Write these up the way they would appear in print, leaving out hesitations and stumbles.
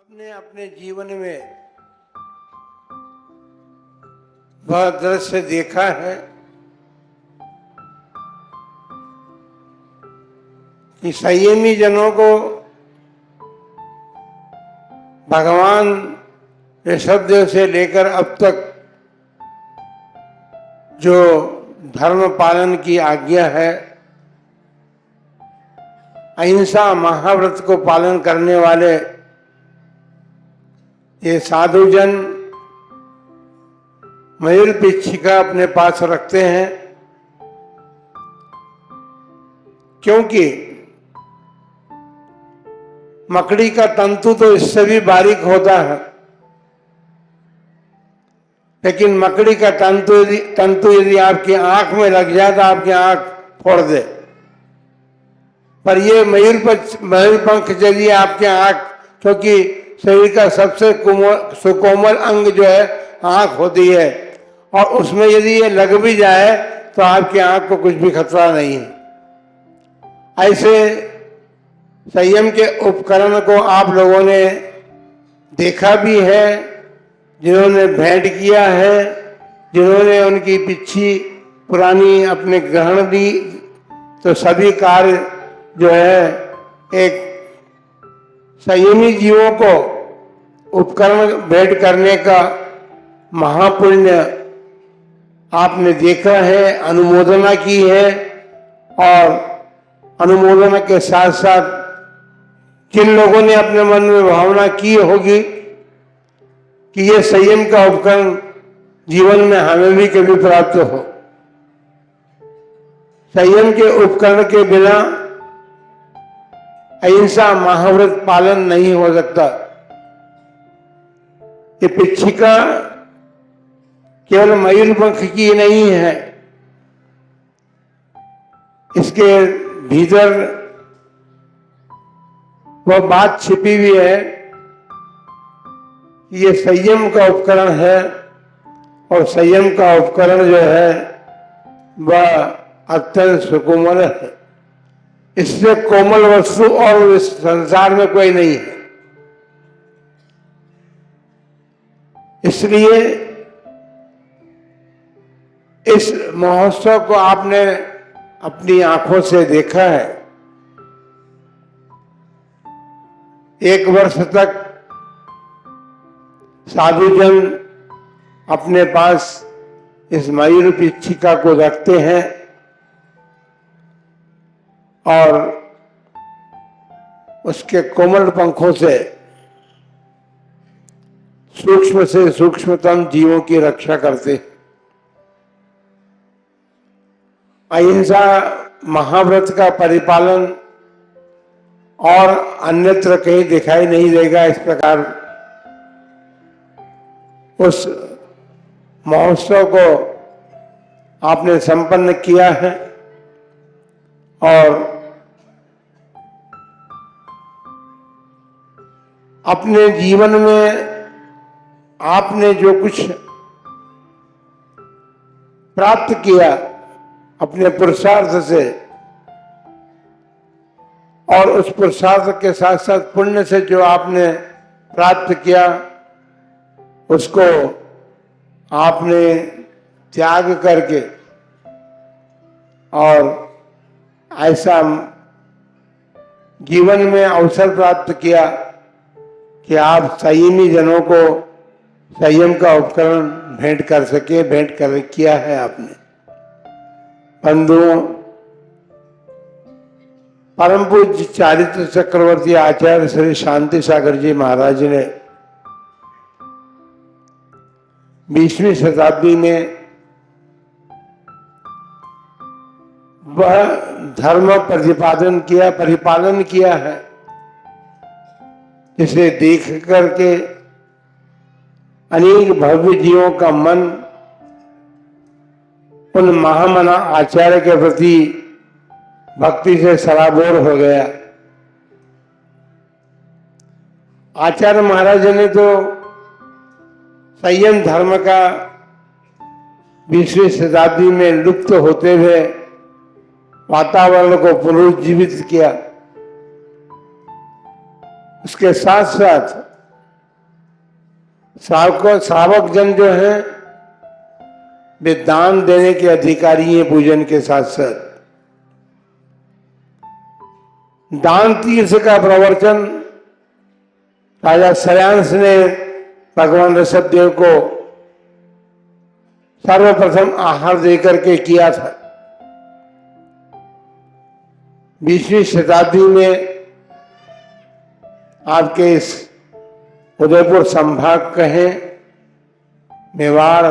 आपने अपने जीवन में वह दृश्य देखा है कि संयमी जनों को भगवान ऋषभदेव से लेकर अब तक जो धर्म पालन की आज्ञा है, अहिंसा महाव्रत को पालन करने वाले ये साधुजन मयूर पिच्छिका अपने पास रखते हैं, क्योंकि मकड़ी का तंतु तो इससे भी बारीक होता है, लेकिन मकड़ी का तंतु यदि आपकी आंख में लग जाए तो आपकी आंख फोड़ दे। पर ये मयूर पंख यदि आपके आंख, क्योंकि शरीर का सबसे सुकोमल अंग जो है आंख होती है, और उसमें यदि ये लग भी जाए तो आपकी आंख को कुछ भी खतरा नहीं है। ऐसे संयम के उपकरण को आप लोगों ने देखा भी है, जिन्होंने भेंट किया है, जिन्होंने उनकी पिछी पुरानी अपने ग्रहण दी, तो सभी कार्य जो है एक संयमी जीवों को उपकरण भेंट करने का महापुण्य आपने देखा है, अनुमोदना की है। और अनुमोदना के साथ साथ किन लोगों ने अपने मन में भावना की होगी कि ये संयम का उपकरण जीवन में हमें भी कभी प्राप्त हो। संयम के उपकरण के बिना अहिंसा महाव्रत पालन नहीं हो सकता। ये पिच्छिका केवल मयूर पंख की नहीं है, इसके भीतर वह बात छिपी हुई है कि ये संयम का उपकरण है, और संयम का उपकरण जो है वह अत्यंत सुकोमल है। इससे कोमल वस्तु और इस संसार में कोई नहीं है। इसलिए इस महोत्सव को आपने अपनी आंखों से देखा है। एक वर्ष तक साधुजन अपने पास इस मयूर पिच्छिका को रखते हैं और उसके कोमल पंखों से सूक्ष्म से सूक्ष्मतम जीवों की रक्षा करते हैं। अहिंसा महाव्रत का परिपालन और अन्यत्र कहीं दिखाई नहीं देगा। इस प्रकार उस महोत्सव को आपने संपन्न किया है, और अपने जीवन में आपने जो कुछ प्राप्त किया अपने पुरुषार्थ से, और उस पुरुषार्थ के साथ साथ पुण्य से जो आपने प्राप्त किया, उसको आपने त्याग करके और ऐसा जीवन में अवसर प्राप्त किया कि आप संयमी जनों को संयम का उपकरण भेंट कर सके, भेंट कर किया है आपने। बंधुओं, परम पूज्य चारित्र चक्रवर्ती आचार्य श्री शांति सागर जी महाराज ने 20वीं शताब्दी में वह धर्म परिपालन किया है, जिसे देख करके अनेक भव्य जीवों का मन उन महामना आचार्य के प्रति भक्ति से सराबोर हो गया। आचार्य महाराज ने तो संयम धर्म का 20वीं शताब्दी में लुप्त होते हुए वातावरण को पुनरुज्जीवित किया। उसके साथ साथ श्रावक जन जो हैं वे दान देने के अधिकारी हैं पूजन के साथ साथ। दान तीर्थ का प्रवर्तन राजा श्रेयांश ने भगवान ऋषभदेव को सर्वप्रथम आहार देकर के किया था। 20वीं शताब्दी में आपके इस उदयपुर संभाग कहें, मेवाड़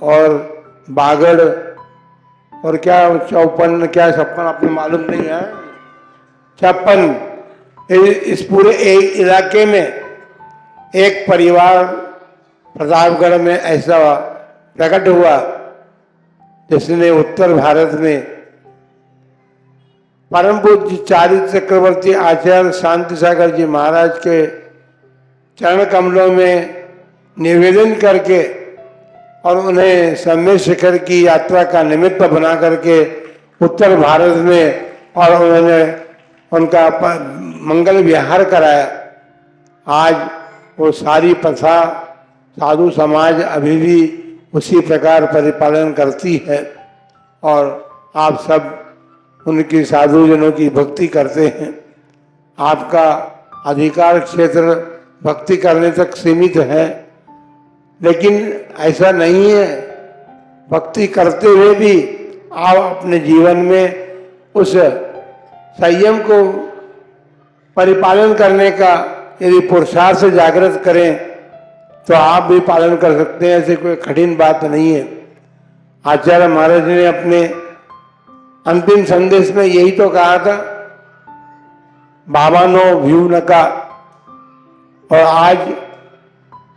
और बागड़ और क्या चौपन क्या छप्पन आपको मालूम नहीं है, 56, इस पूरे इलाके में एक परिवार प्रतापगढ़ में ऐसा प्रकट हुआ जिसने उत्तर भारत में परम पूज्य चारित्र चक्रवर्ती आचार्य शांति सागर जी महाराज के चरण कमलों में निवेदन करके और उन्हें सम्य शिखर की यात्रा का निमित्त बना करके उत्तर भारत में और उन्होंने उनका मंगल विहार कराया। आज वो सारी प्रथा साधु समाज अभी भी उसी प्रकार परिपालन करती है और आप सब उनकी साधुजनों की भक्ति करते हैं। आपका अधिकार क्षेत्र भक्ति करने तक सीमित है, लेकिन ऐसा नहीं है। भक्ति करते हुए भी आप अपने जीवन में उस संयम को परिपालन करने का यदि पुरुषार्थ से जागृत करें तो आप भी पालन कर सकते हैं। ऐसे कोई कठिन बात नहीं है। आचार्य महाराज ने अपने अंतिम संदेश में यही तो कहा था, बाबानो व्यू न का। और आज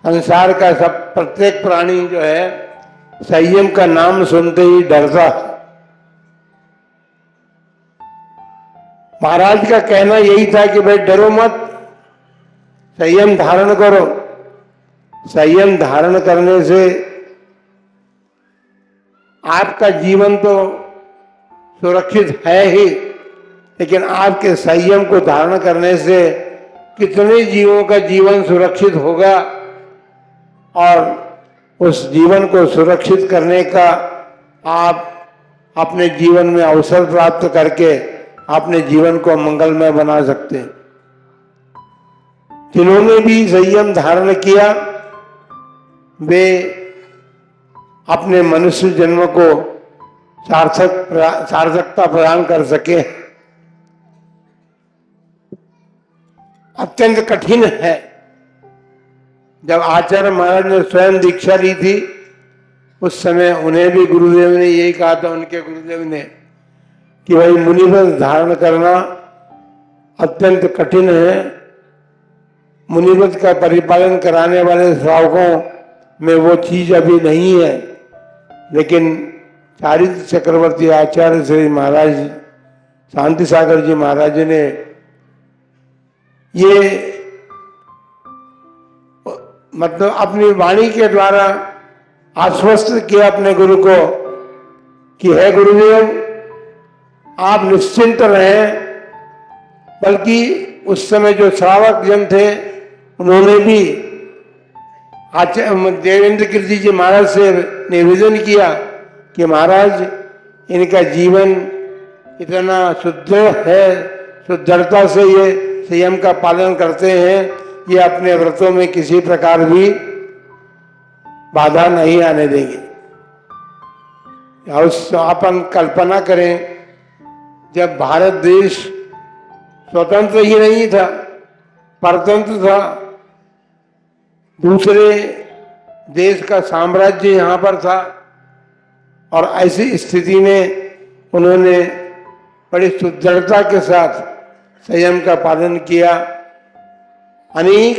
संसार का सब प्रत्येक प्राणी जो है संयम का नाम सुनते ही डरता है। महाराज का कहना यही था कि भाई डरो मत, संयम धारण करो। संयम धारण करने से आपका जीवन तो सुरक्षित है ही, लेकिन आपके संयम को धारण करने से कितने जीवों का जीवन सुरक्षित होगा और उस जीवन को सुरक्षित करने का आप अपने जीवन में अवसर प्राप्त करके अपने जीवन को मंगलमय बना सकते हैं। जिन्होंने भी संयम धारण किया वे अपने मनुष्य जन्म को सार्थकता प्रदान कर सके। अत्यंत कठिन है। जब आचार्य महाराज ने स्वयं दीक्षा ली थी उस समय उन्हें भी गुरुदेव ने यही कहा था, उनके गुरुदेव ने, कि भाई मुनिव्रत धारण करना अत्यंत कठिन है। मुनिव्रत का परिपालन कराने वाले श्रावकों में वो चीज अभी नहीं है, लेकिन चारित्र चक्रवर्ती आचार्य श्री महाराज शांति सागर जी महाराज ने ये मतलब अपनी वाणी के द्वारा आश्वस्त किया अपने गुरु को कि है गुरुदेव आप निश्चिंत रहें। बल्कि उस समय जो श्रावक जन थे उन्होंने भी आचार्य देवेंद्र कीर्ति जी महाराज से निवेदन किया कि महाराज इनका जीवन इतना सुदृढ़ है, सुदृढ़ता से ये संयम का पालन करते हैं, ये अपने व्रतों में किसी प्रकार भी बाधा नहीं आने देंगे। अपन कल्पना करें, जब भारत देश स्वतंत्र ही नहीं था, परतंत्र था, दूसरे देश का साम्राज्य यहाँ पर था, और ऐसी स्थिति में उन्होंने बड़ी सुदृढ़ता के साथ संयम का पालन किया। अनेक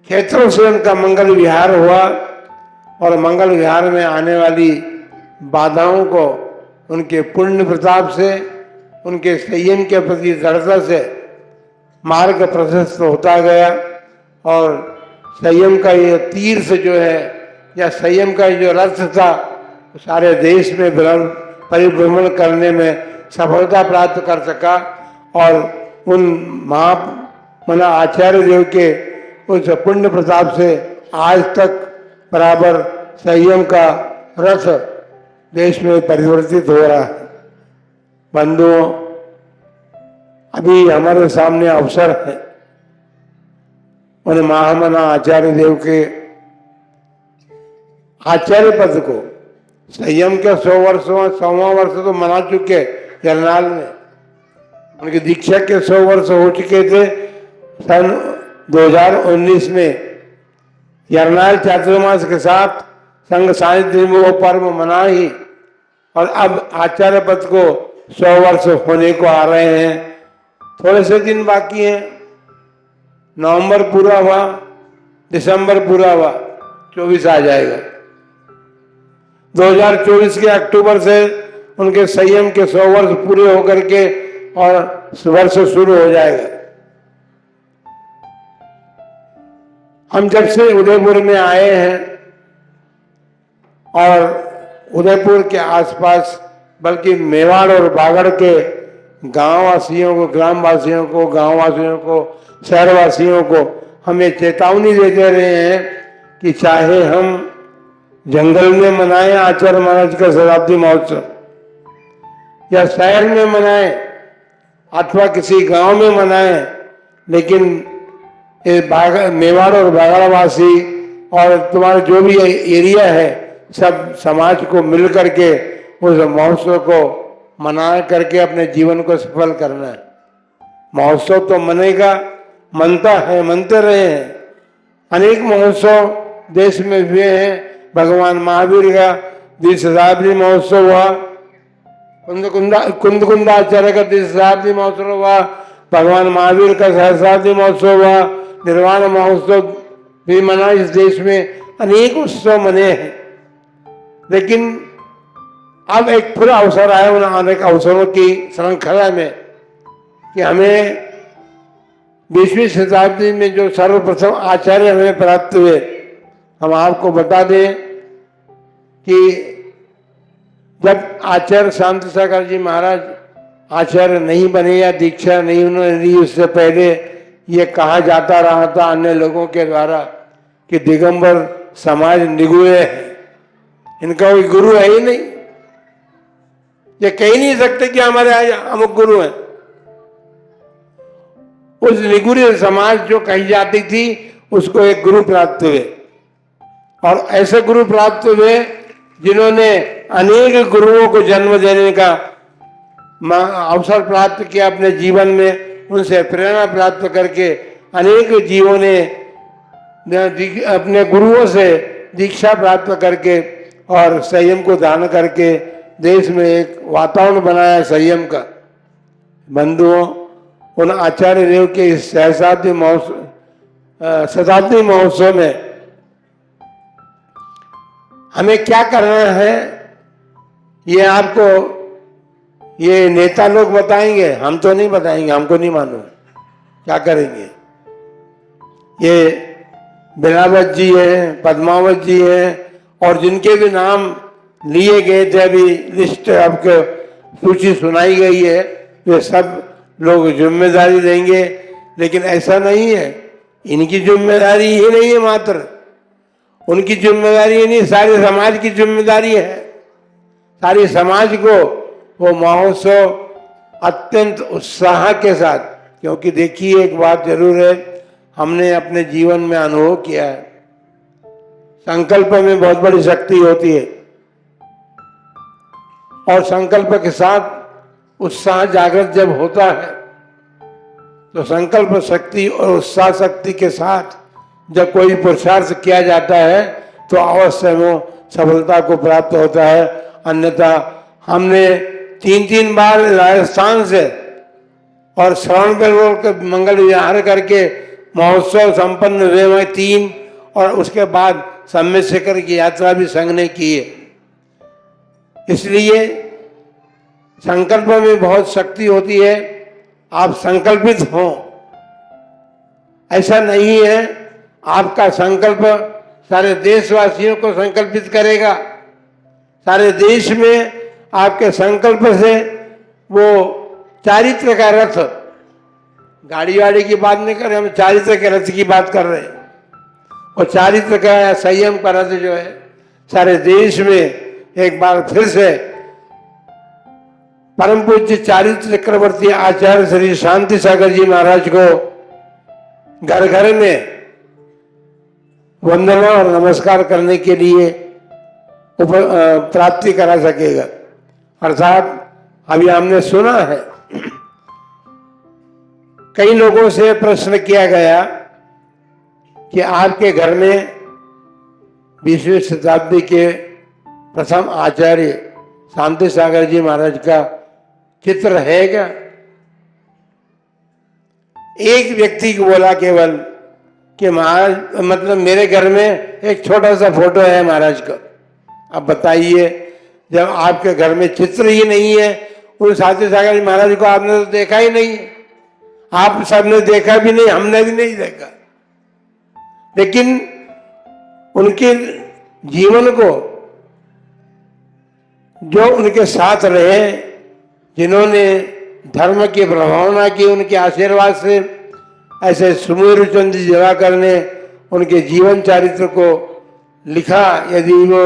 क्षेत्रों से उनका मंगल विहार हुआ और मंगल विहार में आने वाली बाधाओं को उनके पुण्य प्रताप से, उनके संयम के प्रति दृढ़ता से मार्ग प्रशस्त होता गया और संयम का ये तीर्थ जो है या संयम का जो रथ था सारे देश में परिभ्रमण करने में सफलता प्राप्त कर सका और उन मना आचार्य देव के उस पुण्य प्रताप से आज तक बराबर संयम का रथ देश में परिवर्तित हो रहा है। बंधुओं, अभी हमारे सामने अवसर है उन महामना आचार्य देव के आचार्य पद को, संयम के 100वां वर्ष तो मना चुके जरनाल में, उनकी दीक्षा के 100 वर्ष हो चुके थे। सन 2019 में जरनाल चातुर्मास के साथ संघ सानिध्य में वो पर्व मना ही, और अब आचार्य पद को 100 वर्ष होने को आ रहे हैं। थोड़े से दिन बाकी हैं, नवंबर पूरा हुआ, दिसंबर पूरा हुआ, 24 आ जाएगा। 2024 के अक्टूबर से उनके संयम के 100 वर्ष पूरे होकर के और वर्ष शुरू हो जाएगा। हम जब से उदयपुर में आए हैं और उदयपुर के आसपास बल्कि मेवाड़ और बागड़ के गांववासियों को, ग्रामवासियों को, गांववासियों को, शहरवासियों को हम ये चेतावनी देते रहे हैं कि चाहे हम जंगल में मनाएं आचार्य महाराज का शताब्दी महोत्सव, या शहर में मनाएं अथवा किसी गांव में मनाएं, लेकिन ये मेवाड़ और बागड़वासी और तुम्हारा जो भी एरिया है सब समाज को मिल करके उस महोत्सव को मना करके अपने जीवन को सफल करना है। महोत्सव तो मनेगा, मनता है, मनते रहे हैं। अनेक महोत्सव देश में हुए हैं। भगवान महावीर का 20 शताब्दी महोत्सव हुआ, कुंदकुंदाचार्य का 30 शताब्दी महोत्सव हुआ, भगवान महावीर का सहस्राब्दी महोत्सव हुआ, निर्वाण महोत्सव भी मना इस देश में, अनेक उत्सव मने हैं। लेकिन अब एक पूरा अवसर आया उन अनेक अवसरों की श्रृंखला में कि हमें 20वीं शताब्दी में जो सर्वप्रथम आचार्य हमें प्राप्त हुए, हम आपको बता दें कि जब आचार्य शांति सागर जी महाराज आचार्य नहीं बने या दीक्षा नहीं उन्होंने ली, उससे पहले ये कहा जाता रहा था अन्य लोगों के द्वारा कि दिगंबर समाज निगुए है, इनका कोई गुरु है ही नहीं, ये कह ही नहीं सकते कि हमारे अमुक गुरु हैं। उस निगुरे समाज जो कही जाती थी उसको एक गुरु प्राप्त हुए, और ऐसे गुरु प्राप्त हुए जिन्होंने अनेक गुरुओं को जन्म देने का अवसर प्राप्त किया अपने जीवन में। उनसे प्रेरणा प्राप्त करके अनेक जीवों ने अपने गुरुओं से दीक्षा प्राप्त करके और संयम को धारण करके देश में एक वातावरण बनाया संयम का। बंधुओं, उन आचार्य देव के इस शताब्दी महोत्सव में हमें क्या करना है ये आपको ये नेता लोग बताएंगे, हम तो नहीं बताएंगे, हमको नहीं मालूम क्या करेंगे। ये बिलावत जी हैं, पद्मावत जी हैं, और जिनके भी नाम लिए गए थे, अभी लिस्ट आपको सूची सुनाई गई है, वे सब लोग जिम्मेदारी देंगे। लेकिन ऐसा नहीं है, इनकी जिम्मेदारी ही नहीं है मात्र, उनकी जिम्मेदारी ही नहीं, सारे समाज की जिम्मेदारी है। सारे समाज को वो महोत्सव अत्यंत उत्साह के साथ, क्योंकि देखिए एक बात जरूर है, हमने अपने जीवन में अनुभव किया है, संकल्प में बहुत बड़ी शक्ति होती है, और संकल्प के साथ उत्साह जागृत जब होता है तो संकल्प शक्ति और उत्साह शक्ति के साथ जब कोई पुरुषार्थ किया जाता है तो अवश्य वो सफलता को प्राप्त होता है। अन्यथा हमने 3 बार राजस्थान से और श्रवण बेलगोल के मंगल विहार करके महोत्सव संपन्न हुए हैं 3, और उसके बाद सम्मेद शिखर की यात्रा भी संघ ने की है। इसलिए संकल्प में बहुत शक्ति होती है, आप संकल्पित हों। ऐसा नहीं है आपका संकल्प सारे देशवासियों को संकल्पित करेगा, सारे देश में आपके संकल्प से वो चारित्र का रथ, गाड़ी वाड़ी की बात नहीं कर रहे, हम चारित्र के रथ की बात कर रहे हैं। और चारित्र का संयम का रथ जो है सारे देश में एक बार फिर से परम पूज्य चारित्र चक्रवर्ती आचार्य श्री शांति सागर जी महाराज को घर घर में वंदना और नमस्कार करने के लिए प्राप्ति करा सकेगा। अर्थात अभी हमने सुना है, कई लोगों से प्रश्न किया गया कि आपके घर में 20वीं शताब्दी के प्रथम आचार्य शांति सागर जी महाराज का चित्र है क्या? एक व्यक्ति को बोला केवल कि महाराज मतलब मेरे घर में एक छोटा सा फोटो है महाराज का। अब बताइए, जब आपके घर में चित्र ही नहीं है, उन शांति सागर जी महाराज को आपने तो देखा ही नहीं, आप सबने देखा भी नहीं, हमने भी नहीं देखा, लेकिन उनके जीवन को जो उनके साथ रहे, जिन्होंने धर्म की प्रभावना की, उनके आशीर्वाद से ऐसे सुमेरु चंद्र दिवाकर ने उनके जीवन चारित्र को लिखा। यदि वो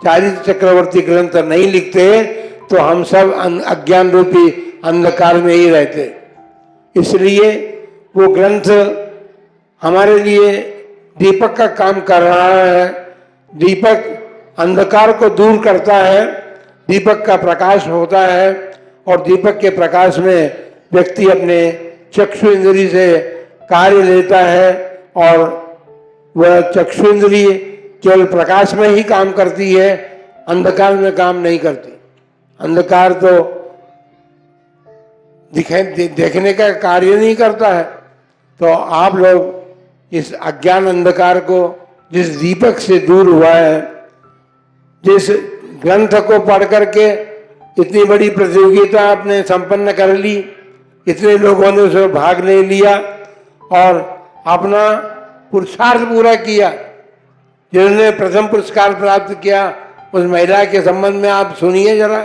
चारित्र चक्रवर्ती ग्रंथ नहीं लिखते तो हम सब अज्ञान रूपी अंधकार में ही रहते। इसलिए वो ग्रंथ हमारे लिए दीपक का काम कर रहा है। दीपक अंधकार को दूर करता है, दीपक का प्रकाश होता है, और दीपक के प्रकाश में व्यक्ति अपने चक्षु इंद्रिय से कार्य लेता है, और वह चक्षु इंद्रिय केवल प्रकाश में ही काम करती है, अंधकार में काम नहीं करती। अंधकार तो देखने का कार्य नहीं करता है। तो आप लोग इस अज्ञान अंधकार को, जिस दीपक से दूर हुआ है, जिस ग्रंथ को पढ़ करके इतनी बड़ी प्रतियोगिता आपने संपन्न कर ली, इतने लोगों ने उसमें भाग ले लिया और अपना पुरुषार्थ पूरा किया। जिन्होंने प्रथम पुरस्कार प्राप्त किया, उस महिला के संबंध में आप सुनिए जरा।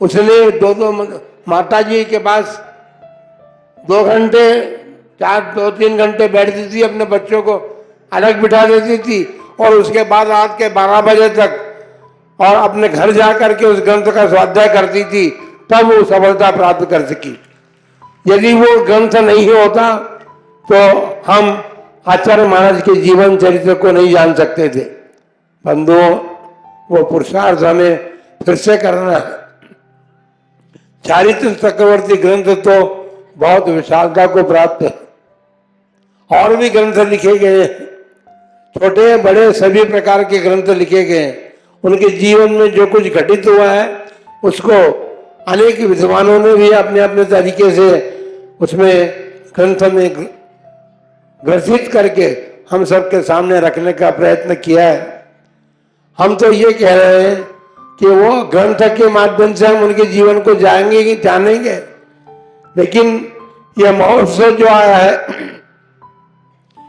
उसने दो माता जी के पास 2 घंटे 2-3 घंटे बैठती थी, अपने बच्चों को अलग बिठा देती थी, और उसके बाद रात के 12 बजे तक और अपने घर जा करके उस ग्रंथ का स्वाध्याय करती थी, तब वो सफलता प्राप्त कर सकी। यदि वो ग्रंथ नहीं होता तो हम आचार्य महाराज के जीवन चरित्र को नहीं जान सकते थे। बंधुओं, वो पुरुषार्थ हमें फिर से करना है। चारित्र चक्रवर्ती ग्रंथ तो बहुत विशालता को प्राप्त है, और भी ग्रंथ लिखे गए, छोटे बड़े सभी प्रकार के ग्रंथ लिखे गए। उनके जीवन में जो कुछ घटित हुआ है उसको अनेक विद्वानों ने भी अपने अपने तरीके से उसमें ग्रंथ में ग्रथित करके हम सबके सामने रखने का प्रयत्न किया है। हम तो ये कह रहे हैं कि वो ग्रंथ के माध्यम से हम उनके जीवन को जानेंगे, लेकिन यह महोत्सव जो आया है,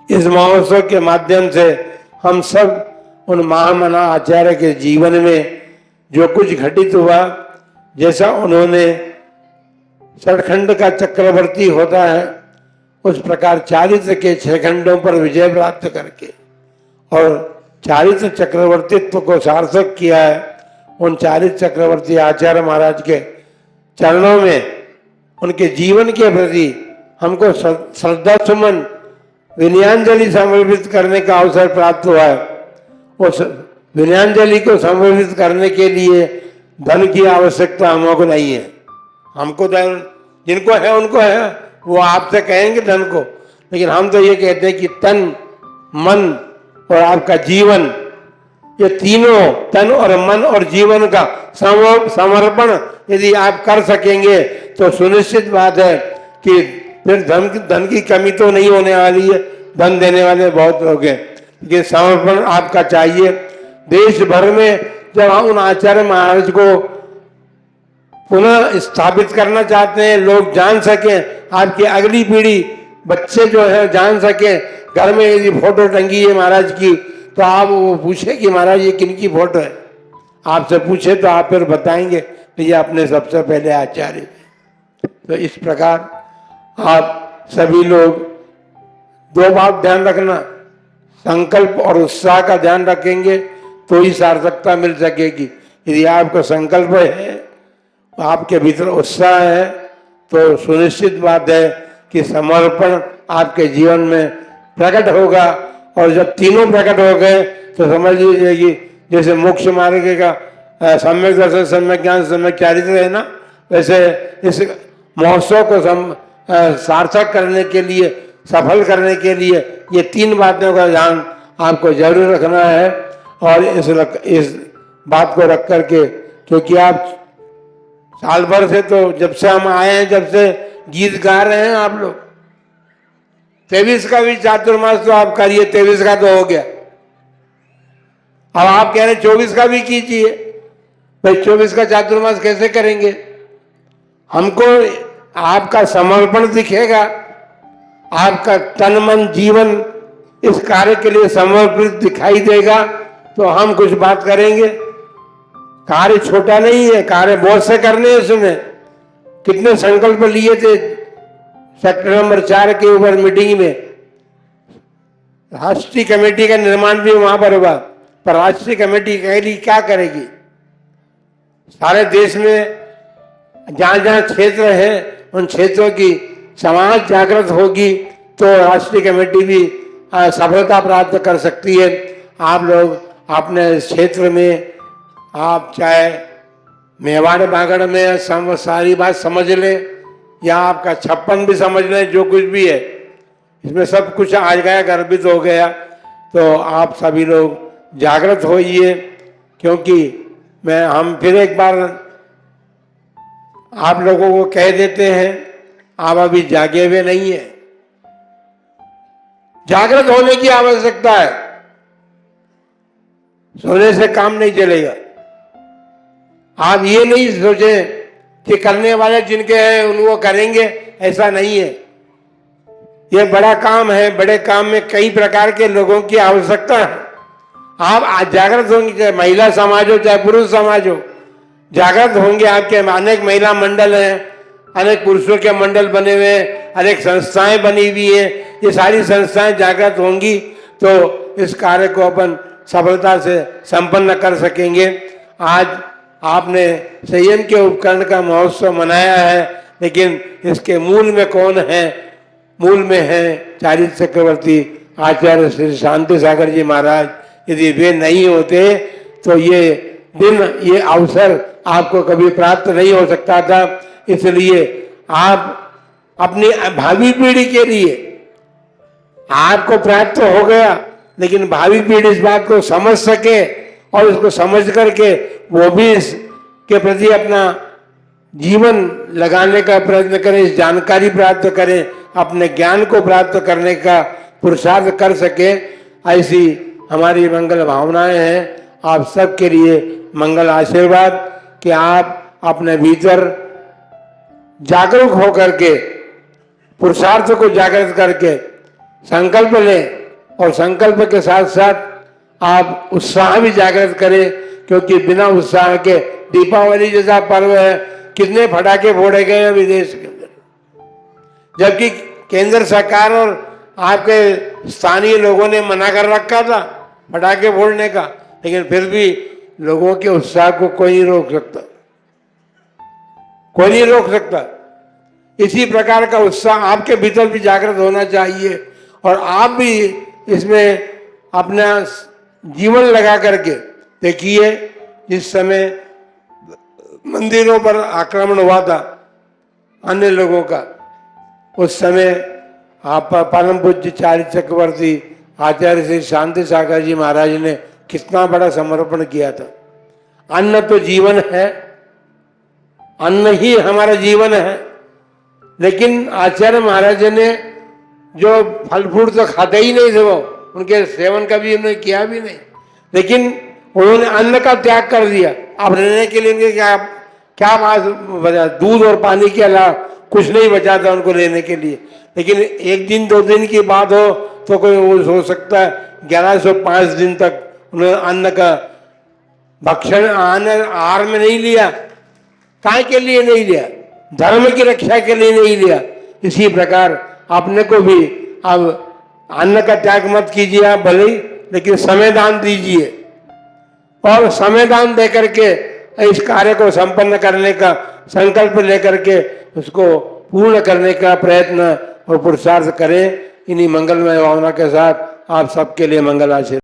इस महोत्सव के माध्यम से हम सब उन महामना आचार्य के जीवन में जो कुछ घटित हुआ, जैसा उन्होंने षटखंड का चक्रवर्ती होता है, उस प्रकार चारित्र के 6 खंडों पर विजय प्राप्त करके और चारित्र चक्रवर्तित्व को सार्थक किया है। उन चारित्र चक्रवर्ती आचार्य महाराज के चरणों में उनके जीवन के प्रति हमको श्रद्धा सुमन विनयांजलि समर्पित करने का अवसर प्राप्त हुआ है। उस विनयांजलि को समर्पित करने के लिए धन की आवश्यकता हमको नहीं है। हमको धन जिनको है उनको है, वो आपसे कहेंगे धन को, लेकिन हम तो ये कहते हैं कि तन मन और आपका जीवन, ये तीनों तन और मन और जीवन का समर्पण यदि आप कर सकेंगे तो सुनिश्चित बात है कि फिर धन की कमी तो नहीं होने वाली है। धन देने वाले बहुत लोग हैं, लेकिन समर्पण आपका चाहिए। देश भर में जब हम उन आचार्य महाराज को पुनः स्थापित करना चाहते हैं, लोग जान सकें, आपकी अगली पीढ़ी बच्चे जो है जान सके, घर में यदि फोटो टंगी है महाराज की तो आप वो पूछे कि महाराज ये किन की फोटो है, आपसे पूछे तो आप फिर बताएंगे कि ये अपने सबसे पहले आचार्य थे। तो इस प्रकार आप सभी लोग 2 बात ध्यान रखना, संकल्प और उत्साह का ध्यान रखेंगे तो ही सार्थकता मिल सकेगी। यदि आपका संकल्प है, आपके भीतर उत्साह है, तो सुनिश्चित बात है कि समर्पण आपके जीवन में प्रकट होगा। और जब तीनों प्रकट हो गए तो समझ लीजिए कि जैसे मोक्ष मार्ग का सम्यक दर्शन, सम्यक ज्ञान, सम्यक चारित्र है ना, वैसे इस महोत्सव को सार्थक करने के लिए, सफल करने के लिए ये तीन बातों का ध्यान आपको जरूर रखना है। और इस बात को रख करके, क्योंकि आप साल भर से, तो जब से हम आए हैं, जब से गीत गा रहे हैं आप लोग, 23 का भी चातुर्मास तो आप करिए, 23 का तो हो गया, अब आप कह रहे 24 का भी कीजिए। भाई 24 का चातुर्मास कैसे करेंगे? हमको आपका समर्पण दिखेगा, आपका तन मन जीवन इस कार्य के लिए समर्पित दिखाई देगा, तो हम कुछ बात करेंगे। कार्य छोटा नहीं है, कार्य बहुत से करने हैं। सुने कितने संकल्प लिए थे सेक्टर नंबर 4 के ऊपर मीटिंग में। राष्ट्रीय कमेटी का निर्माण भी वहां पर हुआ, पर राष्ट्रीय कमेटी के लिए क्या करेगी? सारे देश में जहां जहां क्षेत्र है, उन क्षेत्रों की समाज जागृत होगी तो राष्ट्रीय कमेटी भी सफलता प्राप्त कर सकती है। आप लोग अपने क्षेत्र में, आप चाहे मेवाड़ बागड़ में सारी बात समझ लें, या आपका 56 भी समझ लें, जो कुछ भी है इसमें सब कुछ आ गया, गर्भित हो गया, तो आप सभी लोग जागृत होइए। क्योंकि हम फिर एक बार आप लोगों को कह देते हैं, आप अभी जागे हुए नहीं है, जागृत होने की आवश्यकता है। सोने से काम नहीं चलेगा। आप ये नहीं सोचें कि करने वाले जिनके हैं उनको करेंगे, ऐसा नहीं है। ये बड़ा काम है, बड़े काम में कई प्रकार के लोगों की आवश्यकता है। आप आज जागृत होंगे, चाहे महिला समाज हो चाहे पुरुष समाज हो, जागृत होंगे। आपके अनेक महिला मंडल हैं, अनेक पुरुषों के मंडल बने हुए हैं, अनेक संस्थाएं बनी हुई है। ये सारी संस्थाएं जागृत होंगी तो इस कार्य को अपन सफलता से संपन्न कर सकेंगे। आज आपने संयम के उपकरण का महोत्सव मनाया है, लेकिन इसके मूल में कौन है? मूल में है चारित्र चक्रवर्ती आचार्य श्री शांति सागर जी महाराज। यदि वे नहीं होते तो ये दिन, ये अवसर आपको कभी प्राप्त नहीं हो सकता था। इसलिए आप अपनी भावी पीढ़ी के लिए, आपको प्राप्त तो हो गया, लेकिन भावी पीढ़ी इस बात को समझ सके और इसको समझ करके वो भी इसके प्रति अपना जीवन लगाने का प्रयत्न करें, इस जानकारी प्राप्त करें, अपने ज्ञान को प्राप्त करने का पुरुषार्थ कर सके। ऐसी हमारी मंगल भावनाएं हैं। आप सबके लिए मंगल आशीर्वाद कि आप अपने भीतर जागरूक होकर के, पुरुषार्थ को जागृत करके संकल्प लें, और संकल्प के साथ साथ आप उत्साह भी जागृत करें। क्योंकि बिना उत्साह के, दीपावली जैसा पर्व है, कितने फटाके फोड़े गए हैं विदेश के अंदर, जबकि केंद्र सरकार और आपके स्थानीय लोगों ने मना कर रखा था पटाखे फोड़ने का, लेकिन फिर भी लोगों के उत्साह को कोई नहीं रोक सकता, कोई नहीं रोक सकता। इसी प्रकार का उत्साह आपके भीतर भी जागृत होना चाहिए, और आप भी इसमें अपना जीवन लगा करके देखिए। जिस समय मंदिरों पर आक्रमण हुआ था अन्य लोगों का, उस समय आप परम पूज्य चारित्र चक्रवर्ती आचार्य श्री शांति सागर जी महाराज ने कितना बड़ा समर्पण किया था। अन्न तो जीवन है, अन्न ही हमारा जीवन है, लेकिन आचार्य महाराज ने जो फल फ्रूट तो खाते ही नहीं थे, वो उनके सेवन का भी उन्होंने किया भी नहीं, लेकिन उन्होंने अन्न का त्याग कर दिया। अब रहने के लिए उनके क्या बचा? दूध और पानी के अलावा कुछ नहीं बचा था उनको लेने के लिए। लेकिन एक दिन 2 दिन की बात हो तो कोई वो हो सकता है 1105 दिन तक उन्होंने अन्न का भक्षण आहार में नहीं लिया। काय के लिए नहीं लिया? धर्म की रक्षा के लिए नहीं लिया। इसी प्रकार अपने को भी अब अन्न का त्याग मत कीजिए आप भले ही, लेकिन समय दान दीजिए और समय दान दे करके इस कार्य को संपन्न करने का संकल्प लेकर के उसको पूर्ण करने का प्रयत्न और पुरुषार्थ करें। इन्हीं मंगलमय भावना के साथ आप सबके लिए मंगल आशीर्वाद।